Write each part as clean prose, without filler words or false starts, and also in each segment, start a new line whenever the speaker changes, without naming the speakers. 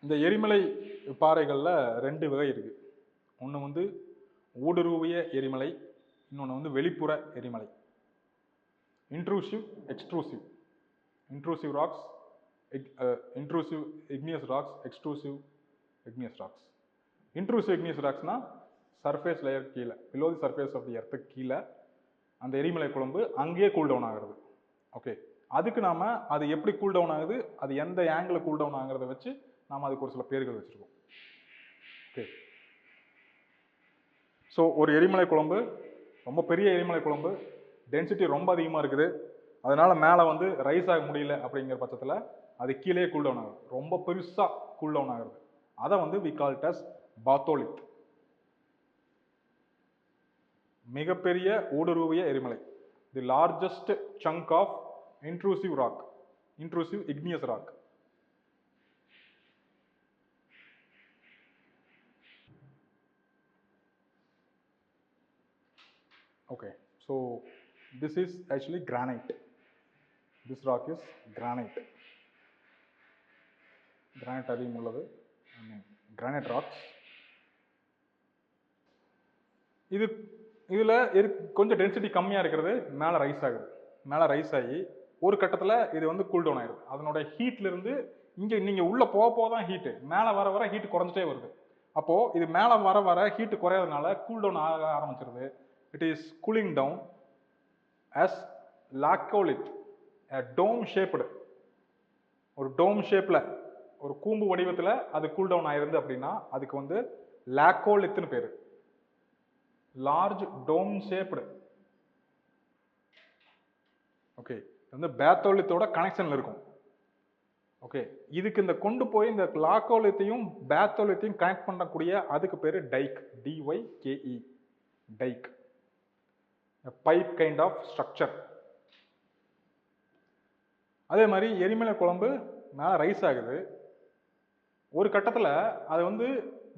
இந்த எரிமலை பாறைகளில் ரெண்டு வகை இருக்கு. ஒன்று வந்து ஊடுருவிய எரிமலை, இன்னொன்று வந்து வெளிப்புற எரிமலை. Intrusive, extrusive. Intrusive rocks, intrusive igneous rocks, extrusive igneous rocks. Intrusive igneous ராக்ஸ்னா சர்ஃபேஸ் லேயர் கீழே, below the surface of the எர்த்துக்கு கீழே அந்த எரிமலை குழம்பு அங்கேயே கூல் டவுன் ஆகுறது. ஓகே, அதுக்கு நாம அது எப்படி கூல் டவுன் ஆகுது, அது எந்த ஆங்கிள் கூல் டவுன் ஆகுறத வச்சு நாம அதுக்கு ஒரு சில பேர்கள் வச்சிருக்கோம். ஓகே, ஸோ ஒரு எரிமலை குழம்பு, ரொம்ப பெரிய எரிமலை குழம்பு, டென்சிட்டி ரொம்ப அதிகமாக இருக்குது, அதனால மேலே வந்து ரைஸ் ஆக முடியல அப்படிங்கிற பட்சத்தில் அது கீழே கூல் டவுன் ஆகுது, ரொம்ப பெருசாக கூல் டவுன் ஆகுது. அதை வந்து we call it as batholith. மிகப்பெரிய ஊடுருவிய எரிமலை, the largest chunk of intrusive rock, intrusive igneous rock. Okay, so this is actually granite. This rock is granite. Granite அதிகம் உள்ளது, granite rocks. இதுல கொஞ்சம் டென்சிட்டி கம்மியா இருக்கிறது மேல ரைஸ் ஆகுது. மேல ரைஸ் ஆகி ஒரு கட்டத்துல இது வந்து கூல் டவுன் ஆயிடுது. அதனோட ஹீட்ல இருந்து இங்க நீங்க உள்ள போக போதான் ஹீட், மேல வர வர ஹீட் குறைஞ்சிட்டே வருது. அப்போ இது மேல வர வர ஹீட் குறையறதுனால கூல் டவுன் ஆக ஆரம்பிச்சிருது. It is cooling down as laccolith, dome shaped. ஒரு டோம் ஷேப்ல, ஒரு கூம்பு வடிவத்துல அது கூல் டவுன் ஆயிருந்து அப்படின்னா அதுக்கு வந்து லாக்கோலித்னு பேரு. லார்ஜ் டோம் ஷேப்டு. ஓகே, வந்து பேத்தோலித்தோட கனெக்ஷன்ல இருக்கும். ஓகே, இதுக்கு இந்த கொண்டு போய் இந்த லாக்கோலித்தையும் பேத்தோலித்தையும் கனெக்ட் பண்ணக்கூடிய அதுக்கு பேரு dyke, DYKE, dyke. Pipe kind of structure. அதே மாதிரி எரிமலை குழம்பு மேல ரைஸ் ஆகுது. ஒரு கட்டத்துல அது வந்து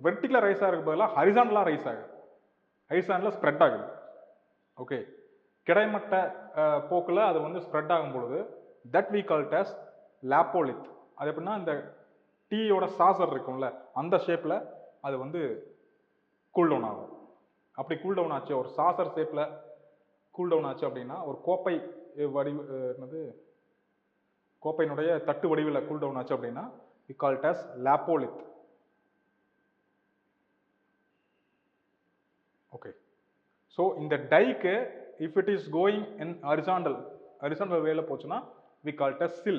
வெர்டிகுலர் ரைஸ் ஆகிறதுக்கு பதிலாக ஹரிசாண்டலா ரைஸ் ஆகுது, ஹரிசாண்டலா ஸ்ப்ரெட் ஆகுது. ஓகே, கிடைமட்ட போக்குல அது வந்து ஸ்ப்ரெட் ஆகும் பொழுது that we call it as lopolith. அது எப்படின்னா இந்த டீயோட சாசர் இருக்கும்ல அந்த ஷேப்ல அது வந்து கூல் டவுன் ஆகும். அப்படி கூல் டவுன் ஆச்சு, ஒரு சாசர் ஷேப்ல கூல் டவுன் ஆச்சு அப்படின்னா, ஒரு கோப்பை வடிவு என்னது கோப்பையினுடைய தட்டு வடிவில் கூல் டவுன் ஆச்சு அப்படின்னா we call it as lopolith. Okay, so இந்த டைக்கு if it is going in horizontal வேல போச்சுன்னா we call it as sill.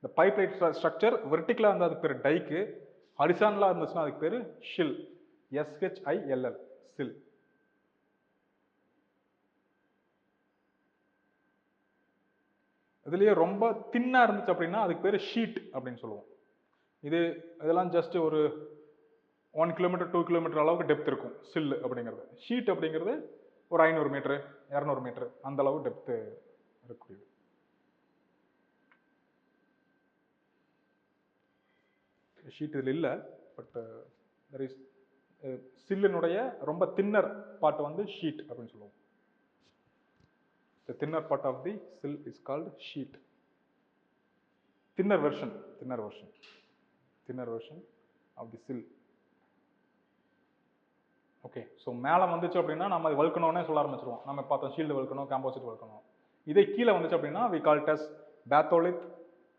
the pipe line structure vertical இருந்தா அதுக்கு பேரு டைக்கு, ஹரிசாண்டலா இருந்துச்சுன்னா அதுக்கு பேரு ஷில், SHILL, sill. இதுலயே ரொம்ப தின்னா இருந்துச்சு அப்படின்னா அதுக்கு பேரு ஷீட் அப்படின்னு சொல்லுவோம். இதெல்லாம் ஜஸ்ட் ஒரு 1 கிலோமீட்டர் 2 கிலோமீட்டர் அளவுக்கு டெப்த் இருக்கும் சில் அப்படிங்கிறது. ஷீட் அப்படிங்கிறது ஒரு 500 மீட்டர் 200 மீட்டர் அந்த அளவு டெப்த் இருக்கக்கூடியது. ஷீட் இதில் இல்லை, பட் சில்லினுடைய ரொம்ப தின்னர் பார்ட் வந்து ஷீட் அப்படின்னு சொல்லுவோம். The thinner part of the sill is called sheet. Thinner version of the sill. Okay, so மேலே வந்துச்சு அப்படின்னா நம்ம அது வழுக்கணும்னே சொல்ல ஆரம்பிச்சிருவோம். நம்ம பார்த்தோம் ஷீல்டு வழுக்கணும், காம்போசிட் வழுக்கணும். இதே கீழே வந்துச்சு அப்படின்னா we call it as batholith,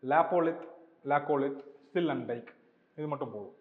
lopolith, laccolith, sill and dyke. இது மட்டும் போதும்.